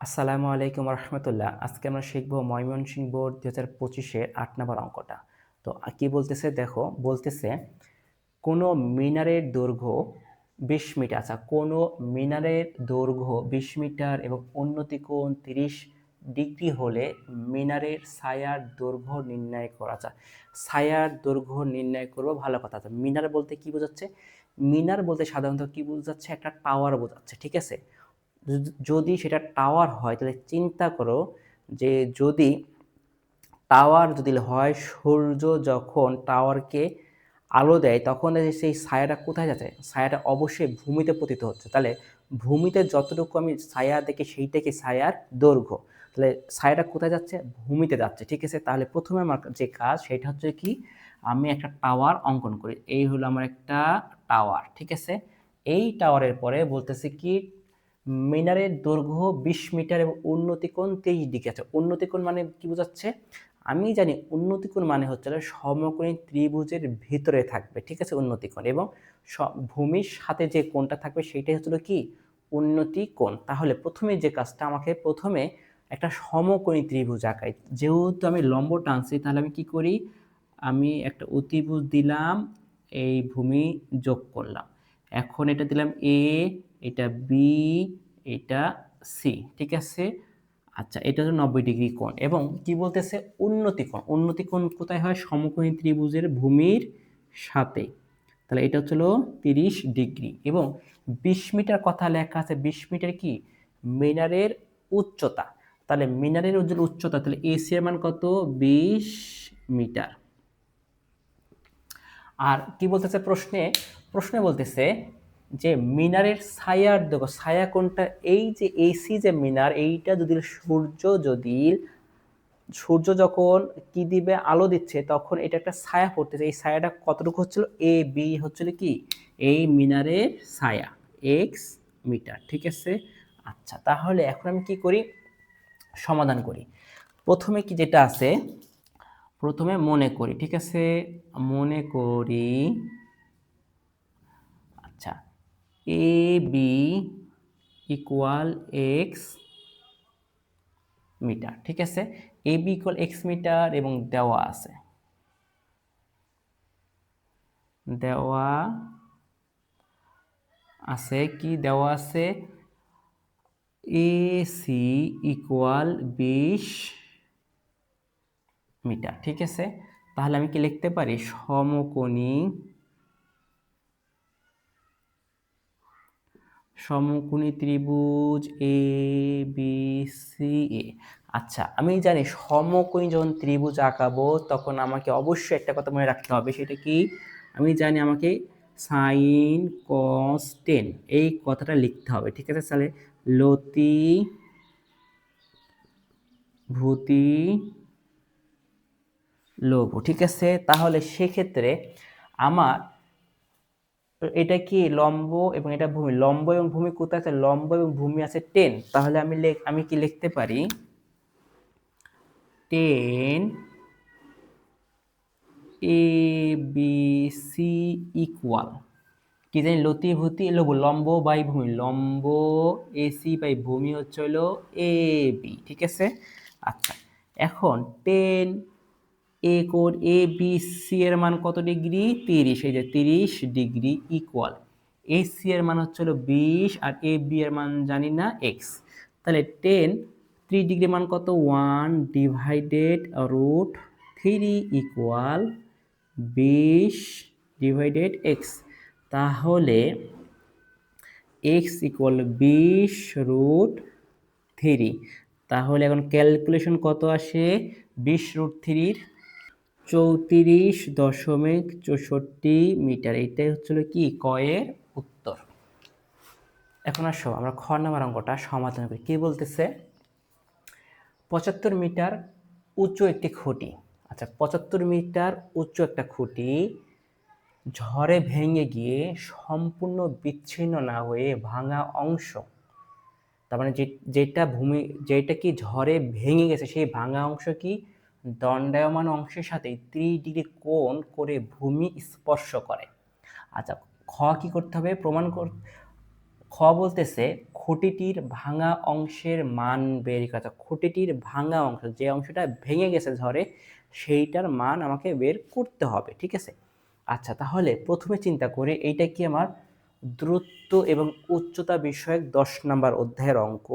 আসসালামু আলাইকুম রহমতুল্লাহ। আজকে আমরা শিখব ময়মনসিংহ বোর্ড ২০২৫-এর ৮ নম্বর অঙ্কটা। তো কি বলতেছে দেখো, বলতেছে কোনো মিনারের দৈর্ঘ্য ২০ মিটার। আচ্ছা, কোনো মিনারের দৈর্ঘ্য ২০ মিটার এবং উন্নতি কোণ ৩০ ডিগ্রি হলে মিনারের ছায়ার দৈর্ঘ্য নির্ণয় করা। আচ্ছা, ছায়ার দৈর্ঘ্য নির্ণয় করবো, ভালো কথা। আচ্ছা, মিনার বলতে কি বোঝাচ্ছে? মিনার বলতে সাধারণত কি বোঝাচ্ছে? একটা টাওয়ার বোঝাচ্ছে, ঠিক আছে? যদি সেটা টাওয়ার হয় তাহলে চিন্তা করো যে যদি টাওয়ার যদি হয়, সূর্য যখন টাওয়ারকে আলো দেয় তখন সেই ছায়াটা কোথায় যাচ্ছে? ছায়াটা অবশ্যই ভূমিতে পতিত হচ্ছে। তাহলে ভূমিতে যতটুকু আমি ছায়া দেখি সেইটাকে ছায়ার দৈর্ঘ্য। তাহলে ছায়াটা কোথায় যাচ্ছে? ভূমিতে যাচ্ছে, ঠিক আছে? তাহলে প্রথমে আমার যে কাজ সেটা হচ্ছে কি, আমি একটা টাওয়ার অঙ্কন করি। এই হলো আমার একটা টাওয়ার, ঠিক আছে? এই টাওয়ারের পরে বলতেছে কি, মিনারের দৈর্ঘ্য ২০ মিটার এবং উন্নতি কোণ ৩০ ডিগ্রি। আছে উন্নতি কোণ মানে কি বোঝাচ্ছে? আমি জানি উন্নতি কোণ মানে হচ্ছে সমকোণী ত্রিভুজের ভিতরে থাকবে, ঠিক আছে? উন্নতি কোণ এবং ভূমির সাথে যে কোণটা থাকবে সেটাই হচ্ছিল কি, উন্নতি কোণ। তাহলে প্রথমে যে কাজটা, আমাকে প্রথমে একটা সমকোণী ত্রিভুজ আঁকাই। যেহেতু আমি লম্ব টানছি তাহলে আমি কি করি, আমি একটা অতিভুজ দিলাম, এই ভূমি যোগ করলাম। এখন এটা দিলাম এ, এটা বি, এটা সি, ঠিক আছে? আচ্ছা, এটা হলো 90 ডিগ্রি কোণ এবং কি বলতেছে, উন্নতি কোণ। উন্নতি কোণ কোথায় হয়? সমকোণী ত্রিভুজের ভূমির সাথে। তাহলে এটা হচ্ছিল 30 ডিগ্রি এবং 20 মিটার কথা লেখা আছে। 20 মিটার কি, মিনারের উচ্চতা। তাহলে মিনারের উচ্চতা, তাহলে এসি এর মান কত? 20 মিটার। আর কি বলতেছে প্রশ্নে? প্রশ্নে বলতেছে যে মিনারের ছায়ার দেখো, ছায়া কোনটা? এই যে এসি যে মিনার, এইটা যদি সূর্য যখন কি দিবে, আলো দিচ্ছে, তখন এটা একটা ছায়া পড়তেছে। এই ছায়াটা কতটুকু হচ্ছিল? এ বি হচ্ছিল কি, এই মিনারের ছায়া, এক্স মিটার, ঠিক আছে? আচ্ছা, তাহলে এখন আমি কি করি, সমাধান করি। প্রথমে কি যেটা আছে, প্রথমে মনে করি, ঠিক আছে? মনে করি, আচ্ছা, A B equal x metre, ঠিক আছে? A B equal x metre এবং দেওয়া আছে, দেওয়া আছে কি, দেওয়া আছে এ সি ইকুয়াল 20 মিটার, ঠিক আছে? তাহলে আমি কি লিখতে পারি, সমকোণী ত্রিভুজ এ বি সি এ। আচ্ছা, আমি জানি সমকোণী যখন ত্রিভুজ আঁকাবো তখন আমাকে অবশ্যই একটা কথা মনে রাখতে হবে, সেটা কি, আমি জানি আমাকে সাইন কস টেন এই কথাটা লিখতে হবে, ঠিক আছে? তাহলে লতি ভূতি লঘু, ঠিক আছে? তাহলে সেক্ষেত্রে আমার এটা কি লম্ব এবং এটা ভূমি, লম্ব এবং ভূমি কোথায় আছে? লম্ব এবং ভূমি আছে 10। তাহলে আমি কি লিখতে পারি, 10 এ বি সি ইকুয়াল কি জানি, লতিভূতি লঘু, লম্ব বাই ভূমি, লম্ব এসি বাই ভূমি হচ্ছে হলো এ বি, ঠিক আছে? আচ্ছা, এখন 10 এ কোণ এ বি সি এর মান কত ডিগ্রি? 30। এই যে 30 ডিগ্রি ইকুয়াল এ সি এর মান হচ্ছে হলো 20 আর এ বি এর মান জানি না, এক্স। তাহলে 30 ডিগ্রি মান কত? 1 divided root 3 equal 20 divided X. তাহলে এক্স ইকুয়াল 20 রুট 3। তাহলে এখন ক্যালকুলেশন কত আসে? 20 রুট 3 34.64 মিটার। এইটাই হচ্ছিল কি, কয়ের উত্তর। এখন আসো আমরা খ নাম্বার অঙ্কটা সমাধান করি। কি বলতেছে, 75 মিটার উঁচু একটি খুঁটি। আচ্ছা, 75 মিটার উঁচু একটা খুঁটি ঝড়ে ভেঙে গিয়ে সম্পূর্ণ বিচ্ছিন্ন না হয়ে ভাঙা অংশ, তার মানে যেটা কি ঝড়ে ভেঙে গেছে, সেই ভাঙা অংশ কি দণ্ডায়মান অংশের সাথে 30 ডিগ্রি কোণ করে ভূমি স্পর্শ করে। আচ্ছা, খ কি করতে হবে? খ বলতেছে খুঁটিটির ভাঙা অংশের মান বের করা। খুঁটিটির ভাঙা অংশ, যে অংশটা ভেঙে গেছে ঝড়ে, সেইটার মান আমাকে বের করতে হবে। ঠিক আছে, আচ্ছা তাহলে প্রথমে চিন্তা করি, এইটা কি আমার দূরত্ব এবং উচ্চতা বিষয়ক 10 নম্বর অধ্যায়ের অঙ্ক,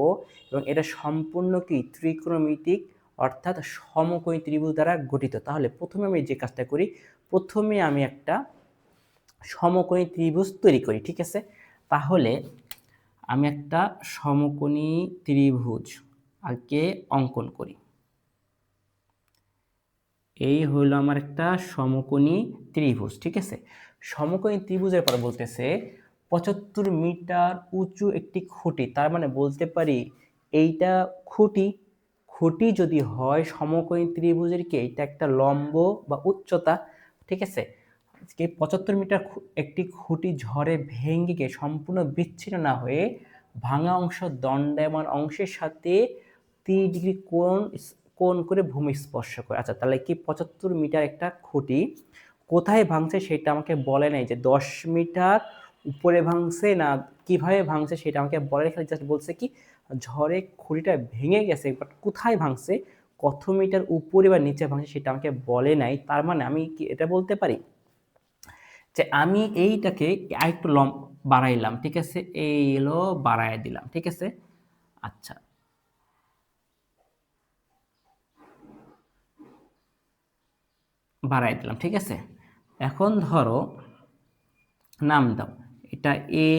এবং এটা সম্পূর্ণ কি ত্রিকোণমিতিক অর্থাৎ সমকোণী ত্রিভুজ দ্বারা গঠিত। তাহলে প্রথমে আমি যে কাজটা করি, প্রথমে আমি একটা সমকোণী ত্রিভুজ তৈরি করি। ঠিক আছে, তাহলে আমি একটা সমকোণী ত্রিভুজ আগে অঙ্কন করি। এই হলো আমার একটা সমকোণী ত্রিভুজ। ঠিক আছে, সমকোণী ত্রিভুজের পর বলতেছে 75 মিটার উঁচু একটি খুঁটি, তার মানে বলতে পারি এইটা খুঁটি। খুঁটি যদি হয় সমকোণী ত্রিভুজের কি এটা একটা লম্ব বা উচ্চতা। ঠিক আছে, 75 মিটার একটি খুঁটি ঝড়ে ভেঙে গিয়ে সম্পূর্ণ বিচ্ছিন্ন না হয়ে ভাঙা অংশ দণ্ডায়মান অংশের সাথে 30 ডিগ্রি কোণ করে ভূমি স্পর্শ করে। আচ্ছা তাহলে কি 75 মিটার একটা খুঁটি কোথায় ভাঙছে সেটা আমাকে বলে নাই, যে 10 মিটার উপরে ভাঙছে না কিভাবে ভাঙছে সেটা আমাকে বলে নাই, জাস্ট বলছে কি ঝড়ে খুঁটিটা ভেঙে গেছে, বাট কোথায় ভাঙছে, কত মিটার উপরে বা নিচে ভাঙছে সেটা আমাকে বলে নাই। তার মানে আমি কি এটা বলতে পারি যে আমি এইটাকে আরেকটু বাড়াইলাম। ঠিক আছে, এই হলো বাড়ায় দিলাম। ঠিক আছে, আচ্ছা বাড়াই দিলাম। ঠিক আছে, এখন ধরো নাম দাও, এটা এ,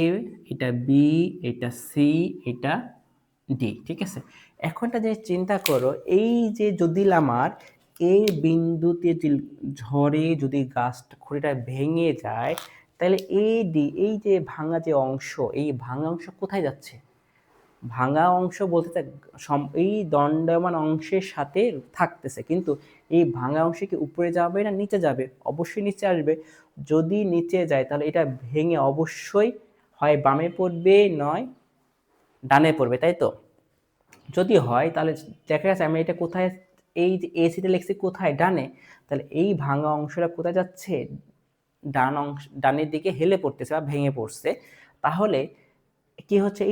এটা বি, এটা সি, এটা ডি। ঠিক আছে, এখনটা যে চিন্তা করো, এই যে যদি আমার এই বিন্দুতে ঝড়ে যদি গাছটা খুঁটিটা ভেঙে যায়, তাহলে এ ডি এই যে ভাঙা যে অংশ, এই ভাঙা অংশ কোথায় যাচ্ছে? ভাঙা অংশ বলতে এই দণ্ডায়মান অংশের সাথে থাকতেছে, কিন্তু এই ভাঙা অংশে কি উপরে যাবে না নিচে যাবে? অবশ্যই নিচে আসবে। যদি নিচে যায় তাহলে এটা ভেঙে অবশ্যই হয় বামে পড়বে নয় ডানে পড়বে, তাই তো? যদি হয় তাহলে দেখা যাচ্ছে আমি এটা কোথায়, এই যে এসিটা লিখছি কোথায়, ডানে, তাহলে এই ভাঙা অংশটা কোথায় যাচ্ছে? ডানের দিকে হেলে পড়তেছে বা ভেঙে পড়ছে। তাহলে কি হচ্ছে,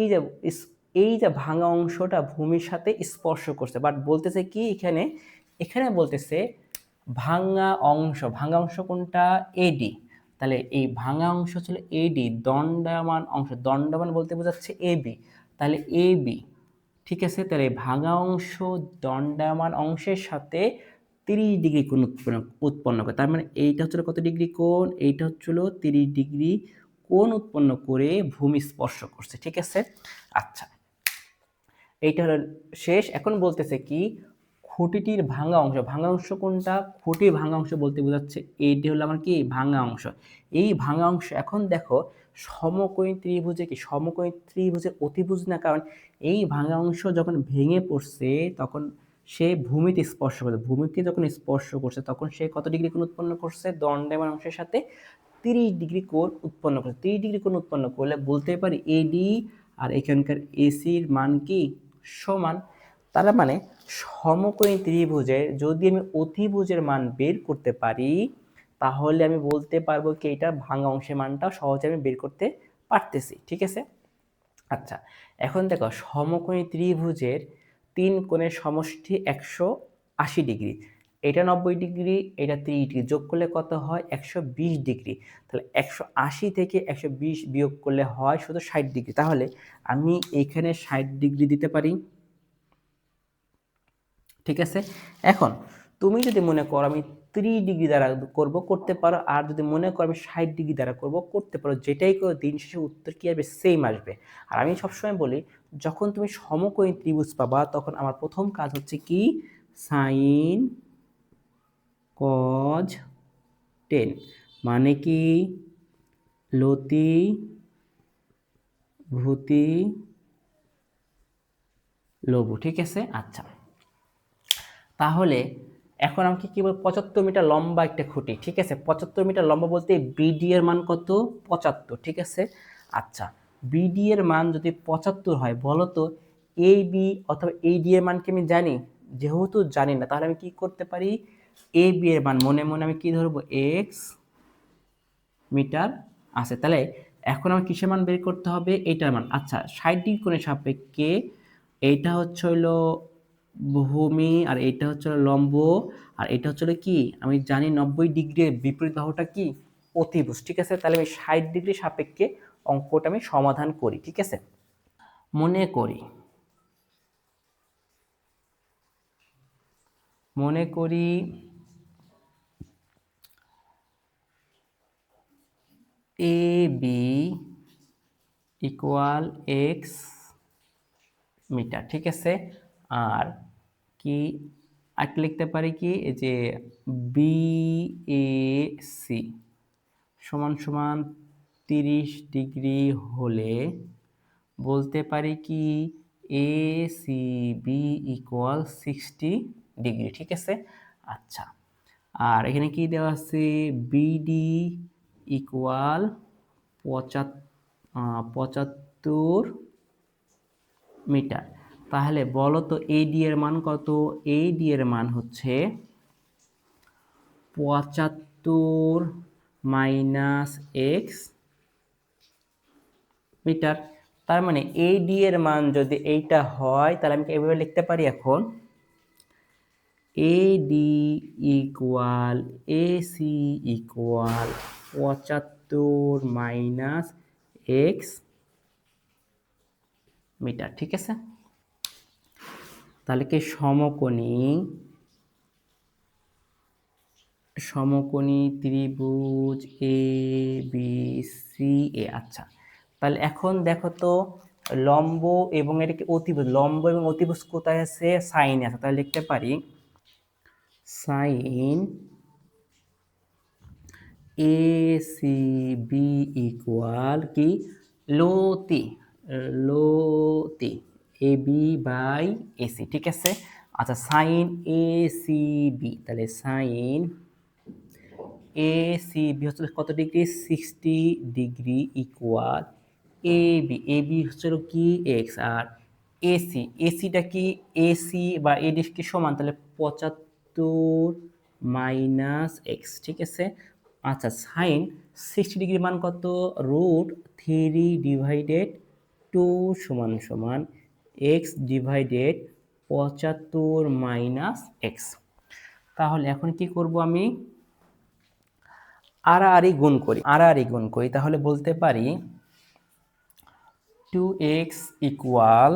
এই যে ভাঙা অংশটা ভূমির সাথে স্পর্শ করছে, বাট বলতেছে কি এখানে, এখানে বলতেছে ভাঙা অংশ কোনটা? এডি। তাহলে এই ভাঙা অংশ ছিল এডি, দণ্ডায়মান অংশ, দণ্ডায়মান বলতে বোঝাচ্ছে এবি, তাহলে এবি। ঠিক আছে, তাহলে ভাঙা অংশ দণ্ডায়মান অংশের সাথে 30 ডিগ্রি কোণ উৎপন্ন করে। তার মানে এইটা হচ্ছিল কত ডিগ্রি কোণ? এইটা হচ্ছিল 30 ডিগ্রি কোণ উৎপন্ন করে ভূমি স্পর্শ করছে। ঠিক আছে, আচ্ছা এইটা হলো শেষ। এখন বলতেছে কি খুঁটিটির ভাঙা অংশ, ভাঙা অংশ কোনটা? খুঁটির ভাঙা অংশ বলতে বোঝাচ্ছে এইটি হলো আমার কি ভাঙা অংশ। এই ভাঙা অংশ এখন দেখো সমকোণী ত্রিভুজে কি সমকোণী ত্রিভুজের অতিভুজ না, কারণ এই ভাঙা অংশ যখন ভেঙে পড়ছে তখন সে ভূমিতে স্পর্শ করছে, ভূমিতে যখন স্পর্শ করছে তখন সে কত ডিগ্রি কোণ উৎপন্ন করছে? দণ্ডায়মান অংশের সাথে 30 ডিগ্রি কোণ উৎপন্ন করছে। 30 ডিগ্রি কোণ উৎপন্ন করলে বলতে পারি এডি আর এখানকার এসির মান কি সমান। তার মানে সমকোণী ত্রিভুজের যদি আমি অতিভুজের মান বের করতে পারি, তাহলে আমি বলতে পারবো কি এটা ভাঙা অংশের মানটা সহজে আমি বের করতে পারতেছি। ঠিক আছে, আচ্ছা এখন দেখো সমকোণী ত্রিভুজের 3 কোণের সমষ্টি 180 ডিগ্রি, এটা 90 ডিগ্রি, এটা 30 ডিগ্রি, যোগ করলে কত হয়? 120 ডিগ্রি। তাহলে 180 থেকে 120 বিয়োগ করলে হয় শুধু 60 ডিগ্রি। তাহলে আমি এখানে 60 ডিগ্রি দিতে পারি। ঠিক আছে, এখন তুমি যদি মনে করো আমি 30 ডিগ্রি দ্বারা করব, করতে পারো, আর যদি মনে করো আমি 60 ডিগ্রি দ্বারা করব, করতে পারো। যেটাই করো দিন শেষে উত্তর কি আসবে? সেম আসবে। আর আমি সবসময় বলি যখন তুমি সমকোণী ত্রিভুজ পাবা তখন আমার প্রথম কাজ হচ্ছে কি সাইন কজ টেন, মানে কি লতি ভূতি লঘু। ঠিক আছে, আচ্ছা তাহলে এখন আমাকে কি বলবো? 75 মিটার লম্বা একটা খুঁটি। ঠিক আছে, 75 মিটার লম্বা বলতে বিডি এর মান কত? 75। ঠিক আছে, আচ্ছা বিডি এর মান যদি 75 হয়, বলো তো এই বি অথবা এই ডি এর মান কি আমি জানি? যেহেতু জানি না তাহলে আমি কি করতে পারি? এ বি এর মান মনে মনে আমি কি ধরবো? এক্স মিটার আছে। তাহলে এখন আমার কিসের মান বের করতে হবে? এইটার মান। আচ্ছা 60 ডিগ্রি কোণের সাপেক্ষে এইটা হচ্ছে হলো ভূমি, আর এইটা হচ্ছে হলো লম্ব, আর এটা হচ্ছে হলো কি, আমি জানি 90 ডিগ্রির বিপরীত বাহুটা কি, অতিভুজ। ঠিক আছে, তাহলে আমি 60 ডিগ্রি সাপেক্ষে অঙ্কটা আমি সমাধান করি। ঠিক আছে, মনে করি A B equal x metre. ঠিক আছে, আর কি আরেকটা লিখতে পারি কি, এই যে বি এ সি সমান সমান 30 ডিগ্রি হলে বলতে পারি কি A C B equal 60 degree. ঠিক আছে, আচ্ছা আর এখানে কি দেওয়া আছে, বিডি ইকুয়াল 75 মিটার। তাহলে বলো তো এডি এর মান কত? এডি এর মান হচ্ছে 75 মাইনাস এক্স মিটার। তার মানে এডি এর মান যদি এইটা হয় তাহলে আমি এভাবে লিখতে পারি এখন AD equal AC equal 75 minus X metre. ঠিক আছে, তাহলে কি সমকোণী ত্রিভুজ এ বি সি এ। আচ্ছা তাহলে এখন দেখো তো লম্ব এবং এটা কি অতিভুজ, লম্ব এবং অতিভুজ কোথায় আছে? সাইনে আছে। তাহলে লিখতে পারি sine A C B equal কি লতি লতি এ বি বাই এসি। ঠিক আছে, আচ্ছা সাইন এ সি বি, তাহলে সাইন এ সি বি হচ্ছে কত degree? 60 degree equal A B হচ্ছে কি এক্স, আর এসিটা কি এসি বা এডি কি সমান, তাহলে 75 মাইনাস এক্স। ঠিক আছে, আচ্ছা সাইন 60 ডিগ্রি মান কত? √3/2 সমান সমান এক্স ডিভাইডেড 75 মাইনাস এক্স। তাহলে এখন কি করব, আমি আড়াআড়ি গুণ করি, তাহলে বলতে পারি 2x ইকুয়াল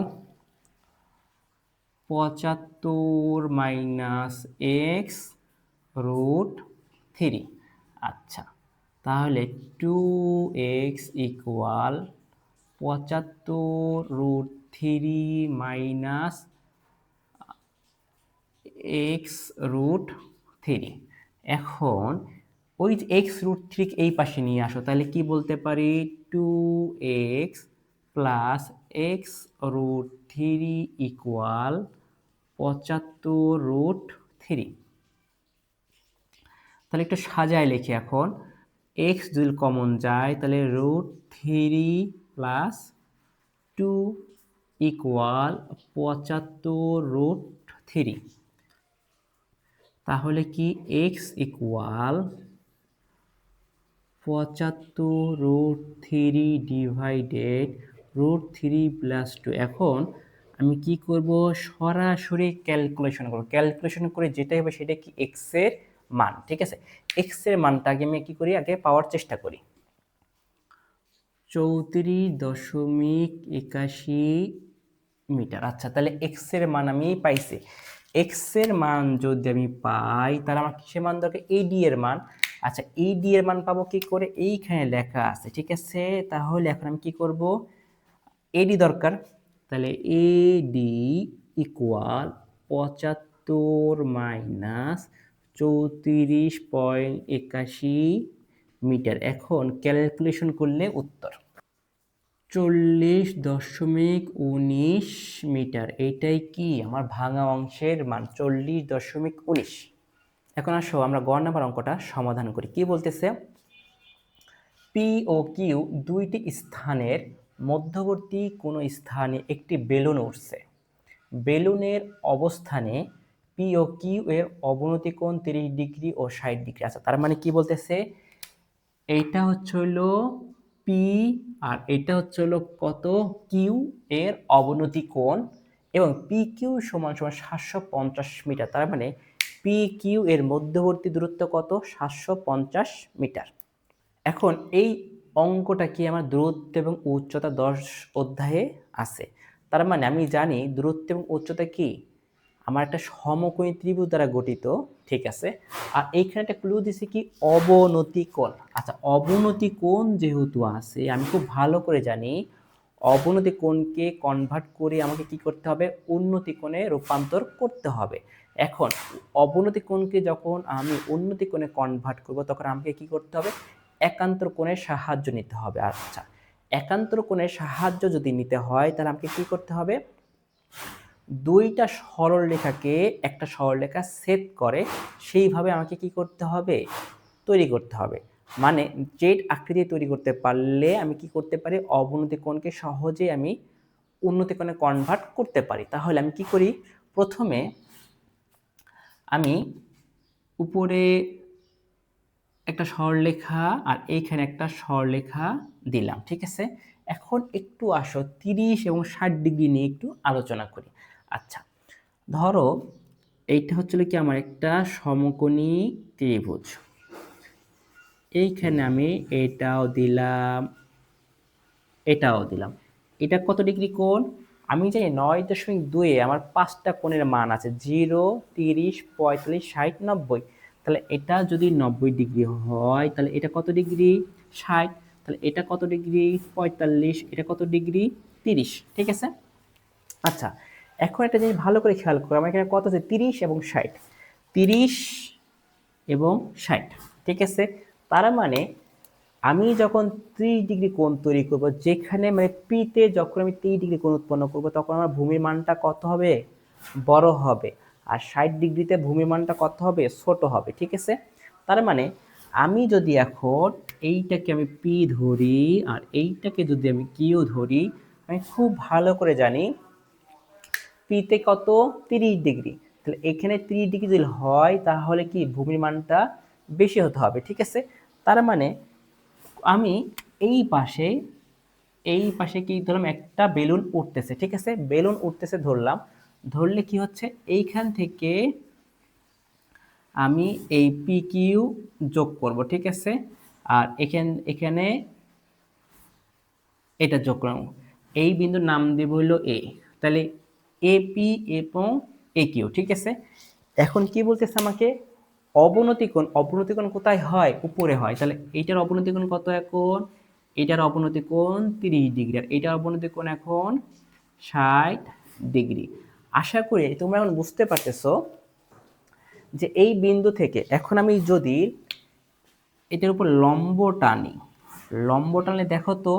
75 মাইনাস এক্স √3। আচ্ছা তাহলে 2x ইকুয়াল 75 √3 মাইনাস x√3। এখন ওই x√3 এই পাশে নিয়ে আসো, তাহলে কি বলতে পারি 2x প্লাস x√3 ইকুয়াল 75 √3। তাহলে একটু সাজায় লিখি এখন, x যদি কমন যায় তাহলে √3 প্লাস 2 ইকুয়াল 75 √3। তাহলে কি x ইকুয়াল 75 √3 ডিভাইডেড √3 প্লাস 2। এখন আমি কি করব, সরাসরি ক্যালকুলেশন করে যেটাই হবে সেটা কি x এর মান। ঠিক আছে, x এর মানটাকে আমি কি করি, আগে পাওয়ার চেষ্টা করি। 34.81 মিটার। আচ্ছা তাহলে x এর মান আমি পাইছি। x এর মান যদি আমি পাই তাহলে আমার কিসের মান দরকার? এডি এর মান। আচ্ছা এডি এর মান পাবো কি করে? এইখানে লেখা আছে। ঠিক আছে, তাহলে এখন আমি কি করব, এডি দরকার, তাহলে এডি ইকুয়াল 75 মাইনাস 34.81 মিটার। এখন ক্যালকুলেশন করলে উত্তর 40.19 মিটার। এইটাই কি আমার ভাঙা অংশের মান 40.19। এখন আসো আমরা গ নাম্বার অঙ্কটা সমাধান করি। কি বলতেছে, পি ও কিউ দুইটি স্থানের মধ্যবর্তী কোনো স্থানে একটি বেলুন উঠছে। বেলুনের অবস্থানে পি ও কিউ এর অবনতি কোণ 30 ডিগ্রি ও 60 ডিগ্রি। আচ্ছা তার মানে কি বলতেছে, এইটা হচ্ছে হলো পি, আর এটা হচ্ছে হলো কত, কিউ এর অবনতি কোণ, এবং পি কিউ সমান সমান 750 মিটার। তার মানে পি কিউ এর মধ্যবর্তী দূরত্ব কত, 750 মিটার। এখন এই অঙ্কটা কি আমার দূরত্ব এবং উচ্চতা 10 অধ্যায়ে আছে। তার মানে আমি জানি দূরত্ব এবং উচ্চতা কি, আমার একটা সমকোণী ত্রিভুজ দ্বারা গঠিত, ঠিক আছে। আর এইখানে একটা ক্লু দিছি কি, অবনতি কোণ। আচ্ছা, অবনতি কোণ যেহেতু আছে, আমি খুব ভালো করে জানি অবনতি কোণকে কনভার্ট করে আমাকে কি করতে হবে, উন্নতি কোণে রূপান্তর করতে হবে। এখন অবনতি কোণকে যখন আমি উন্নতি কোণে কনভার্ট করব, তখন আমাকে কি করতে হবে, একান্তর কোণের সাহায্য নিতে হবে। আচ্ছা, একান্তর কোণের সাহায্য যদি নিতে হয়, তাহলে আমাকে কি করতে হবে, দুইটা সরলরেখাকে একটা সরলরেখা ছেদ করে সেইভাবে আমাকে কি করতে হবে, তৈরি করতে হবে। মানে জেড আকৃতি তৈরি করতে পারলে আমি কি করতে পারি, অবনতি কোণকে সহজে আমি উন্নতি কোণে কনভার্ট করতে পারি। তাহলে আমি কি করি, প্রথমে আমি উপরে একটা সরলরেখা আর এইখানে একটা সরলরেখা দিলাম, ঠিক আছে। এখন একটু আসো 30 এবং 60 ডিগ্রি নিয়ে একটু আলোচনা করি। আচ্ছা, ধরো এইটা হচ্ছিল কি আমার একটা সমকোণী ত্রিভুজ, এইখানে আমি এটাও দিলাম, এটাও দিলাম। এটা কত ডিগ্রি কোণ, আমি জানি 9.2 আমার 5টা কোণের মান আছে, 0, 30, 45, 60, 90। তাহলে এটা যদি 90 ডিগ্রি হয়, তাহলে এটা কত ডিগ্রি, 60। তাহলে এটা কত ডিগ্রি, 45। এটা কত ডিগ্রি, 30, ঠিক আছে। আচ্ছা, এখন একটা জিনিস ভালো করে খেয়াল করো, আমার এখানে কত আছে, 30 এবং 60, 30 এবং 60, ঠিক আছে। তার মানে আমি যখন 30 ডিগ্রি কোণ তৈরি করব, যেখানে মানে পিতে যখন আমি 30 ডিগ্রি কোণ উৎপন্ন করব, তখন আমার ভূমির মানটা কত হবে, বড় হবে। আর 60 ডিগ্রিতে ভূমির মানটা কত হবে, ছোট হবে, ঠিক আছে। তার মানে আমি যদি এখন এইটাকে আমি পি ধরি আর এইটাকে যদি আমি কিউ ধরি, আমি খুব ভালো করে জানি পিতে কত, 30 ডিগ্রি। তাহলে এখানে 30 ডিগ্রি যদি হয়, তাহলে কি ভূমির মানটা বেশি হতে হবে, ঠিক আছে। তার মানে আমি এই পাশে কি ধরলাম, একটা বেলুন উঠতেছে, ঠিক আছে। বেলুন উঠতেছে ধরলাম, ধরলে কি হচ্ছে, এইখান থেকে আমি এই পি কিউ যোগ করব, ঠিক আছে। আর এখানে এটা যোগ করলাম, এই বিন্দুর নাম দেব হলো এ। তাহলে এপি এবং এ কিউ, ঠিক আছে। এখন কি বলতেছে আমাকে, অবনতি কোণ কোথায় হয়, উপরে হয়। তাহলে এইটার অবনতি কোণ কত, এখন এটার অবনতি কোণ 30 ডিগ্রি, আর এটার অবনতি কোণ এখন 60 ডিগ্রি। আশা করি তোমরা এখন বুঝতে পারতেছো যে এই বিন্দু থেকে এখন আমি যদি এটার উপর লম্ব টানলে দেখো তো,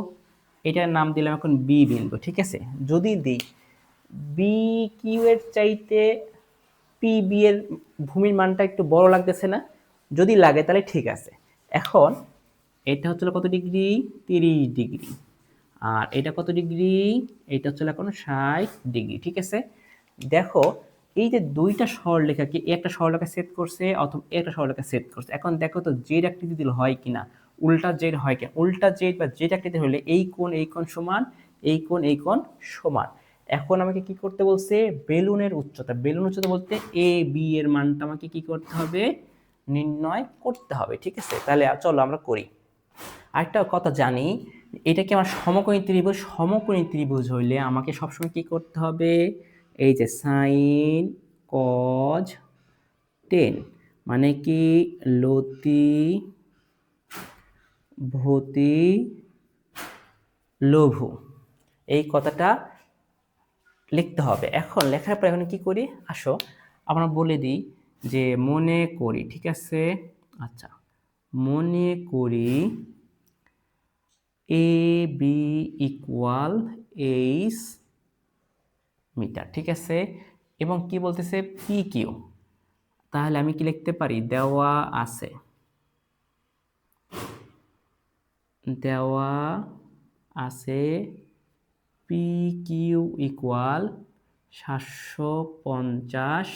এটার নাম দিলাম এখন বি বিন্দু, ঠিক আছে। যদি দিই বি কিউ এর চাইতে পি বি এর ভূমির মানটা একটু বড় লাগতেছে না, যদি লাগে তাহলে ঠিক আছে। এখন এটা হচ্ছিল কত ডিগ্রি, 30 ডিগ্রি, আর এটা কত ডিগ্রি, এটা হচ্ছিল এখন 60 ডিগ্রি, ঠিক আছে। দেখো এই যে দুইটা সরলরেখাকে একটা সরলরেখা সেট করছে অথবা একটা সরলরেখা সেট করছে, এখন দেখো তো জেড আকৃতি দিলে হয় কিনা, উল্টা জেড হয় কিনা। উল্টা জেড বা জেড আকৃতি হলে এই কোণ সমান, এই কোণ সমান। এখন আমাকে কি করতে বলছে, বেলুনের উচ্চতা, বলতে এ বি এর মানটা আমাকে কি করতে হবে, নির্ণয় করতে হবে, ঠিক আছে। তাহলে চলো আমরা করি। আরেকটা কথা জানি, এটা কি আমার সমকোণী ত্রিভুজ হইলে আমাকে সবসময় কি করতে হবে, এই যে সাইন কজ টেন, মানে কি লতি ভতি লঘু, এই কথাটা লিখতে হবে। এখন লেখার পর এখন কি করি, আসো আমরা বলে দিই যে মনে করি, ঠিক আছে। আচ্ছা, মনে করি এ বি ইকুয়াল 8 মিটার, ঠিক আছে। এবং কি বলতেছে, পি কিউ, তাহলে আমি কি লিখতে পারি, দেওয়া আছে পি কিউ ইকুয়াল 750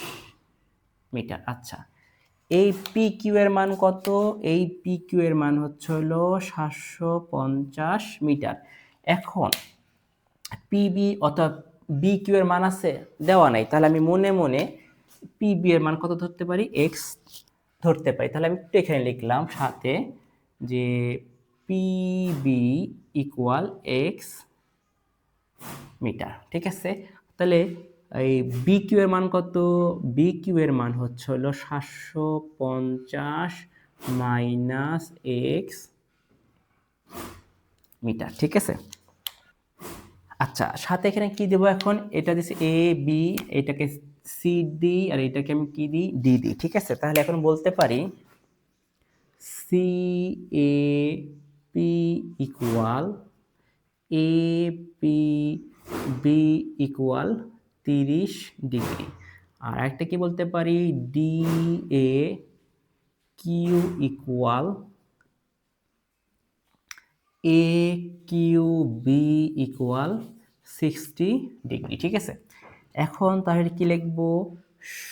মিটার। আচ্ছা, এই পি কিউ এর মান কত? এই পি কিউ এর মান হচ্ছে হলো 750 মিটার। এখন পিবি অর্থাৎ বি কিউ এর মান আছে, দেওয়া নাই, তাহলে আমি মনে মনে পিবি এর মান কত ধরতে পারি? এক্স ধরতে পারি। তাহলে আমি একটু এখানে লিখলাম সাথে যে পিবি ইকুয়াল এক্স মিটার, ঠিক আছে। তাহলে এই বি কিউ এর মান কত? বি কিউ এর মান হচ্ছে হলো 750 মাইনাস এক্স মিটার, ঠিক আছে। আচ্ছা, সাথে এখানে কি দেবো এখন? এটা দিচ্ছে এ বি, এটাকে সি দিই, আর এটাকে আমি কি দিই? ডি দিই, ঠিক আছে। তাহলে এখন বলতে পারি C A P equal A P B equal 30 degree. আর একটা কি বলতে পারি? D A Q equal A Q B equal 60 degree, ঠিক আছে। এখন তাহলে কি লিখবো?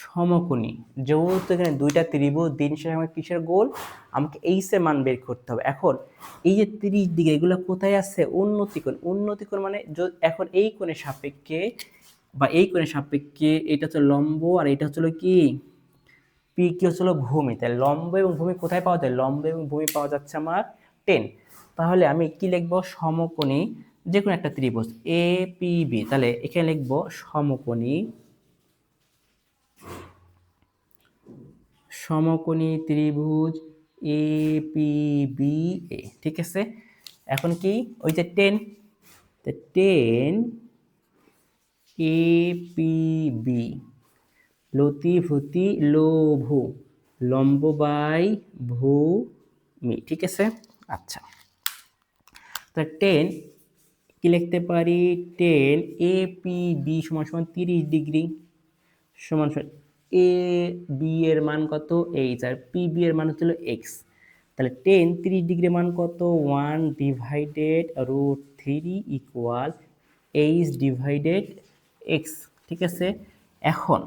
সমকোণী, যেহেতু এখানে দুইটা ত্রিভুজ, দিন শেষে আমার কিসের গোল? আমাকে এইচ এর মান বের করতে হবে। এখন এই যে 30 ডিগ্রি, এগুলো কোথায় আছে? উন্নতি কোণ। উন্নতি কোণ মানে এখন এই কোণের সাপেক্ষে বা এই কোণের সাপেক্ষে এটা হচ্ছে লম্ব, আর এটা হচ্ছে কি? পি কি হচ্ছিল ভূমি। তাহলে লম্ব এবং ভূমি কোথায় পাওয়া যায়? লম্ব এবং ভূমি পাওয়া যাচ্ছে আমার 10। তাহলে আমি কি লিখবো? সমকোণী যে কোনো একটা ত্রিভুজ এ পি বি। তাহলে এখানে লিখবো সমকোণী সমকোণী ত্রিভুজ এ পি বি এ, ঠিক আছে। এখন কি ওই যে 10, 10 এ পি বি লতিভূতি লঘু লম্ব বাই ভূমি, ঠিক আছে। আচ্ছা, তো 10 কি লিখতে পারি? 10 এ পি বি সমান সমান 30 ডিগ্রি সমান সমান এ বি এর মান কত? এইচ, আর পি বি এর মান হচ্ছিল এক্স। তাহলে 10 30 ডিগ্রি মান কত? 1 divided root 3 equal H divided X, ঠিক আছে। এখন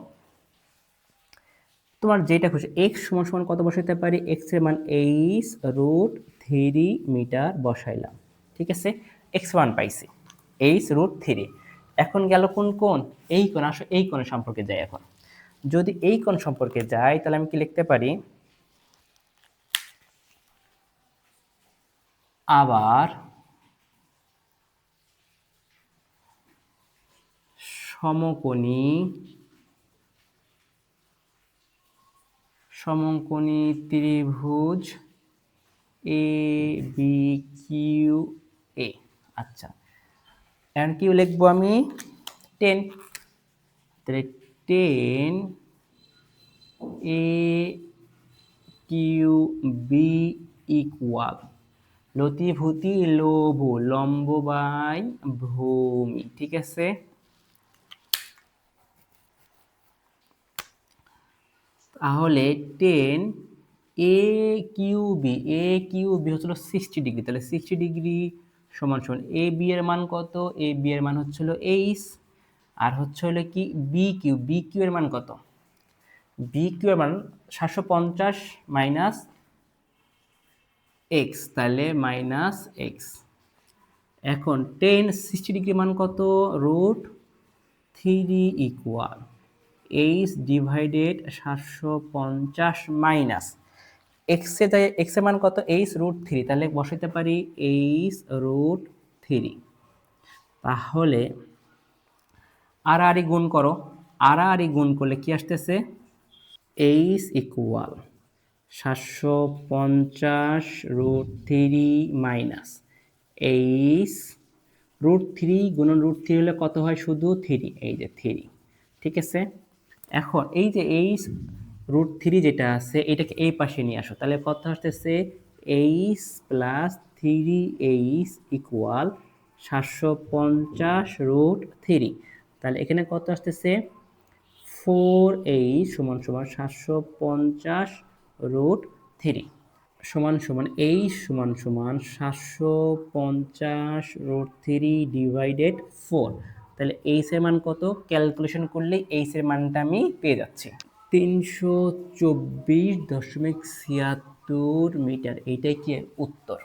তোমার যেটা খুশি, এক্স সমান সমান কত বসাইতে পারি? এক্স এর মান এইচ রুট 3 মিটার বসাইলাম, ঠিক আছে। এক্স মান পাইছি এইচ রুট 3। এখন গেল কোন কোণ? এই কোণ। আসো এই কোণের সম্পর্কে যাই। এখন যদি এই কোণ সম্পর্কে যাই, তাহলে আমি কি লিখতে পারি? আবার সমকোণী সমকোণী ত্রিভুজ এ বি কিউ এ। আচ্ছা, এখন কি লিখবো আমি? 10। তাহলে 10 এ কিউ বি ইকুয়াল লতিভূতি লঘু লম্ব বাই ভূমি, ঠিক আছে। তাহলে 10 এ কিউ বি, এ কিউ বি হচ্ছিল 60 ডিগ্রি। তাহলে 60 ডিগ্রি সমান সমান এ বি এর মান কত? এ বি এর মান হচ্ছিল এইচ, আর হচ্ছে হলো কি বি কিউ, বি কিউ এর মান কত? বি কিউ এর মান 750 মাইনাস এক্স, তাহলে মাইনাস এক্স। এখন 10 60 ডিগ্রি মান কত? Root 3 equal H divided 750 minus X এর জায়গায় এক্স এর মান কত? H root 3। তাহলে বসাইতে পারি এইচ রুট 3। তাহলে আড়াআড়ি গুণ করো। আড়াআড়ি গুণ করলে কি আসতেছে? H equal 750 root 3 minus H root 3 গুণন রুট 3 হলে কত হয়? শুধু 3, এই যে 3, ঠিক আছে। এখন এই যে এইচ রুট 3 যেটা আছে, এটাকে এই পাশে নিয়ে আসো। তাহলে কত আসতেছে? H plus 3h equal 750 root 3। তাহলে এখানে কত আসতেছে? 4h সমান সমান 750 রুট 3 সমান সমান এইচ সমান সমান 750 রুট 3 ডিভাইডেড 4। তাহলে এইচ এর মান কত? ক্যালকুলেশন করলে এইচ এর মানটা আমি পেয়ে যাচ্ছি। 324.76 মিটার, এইটাই কি উত্তর?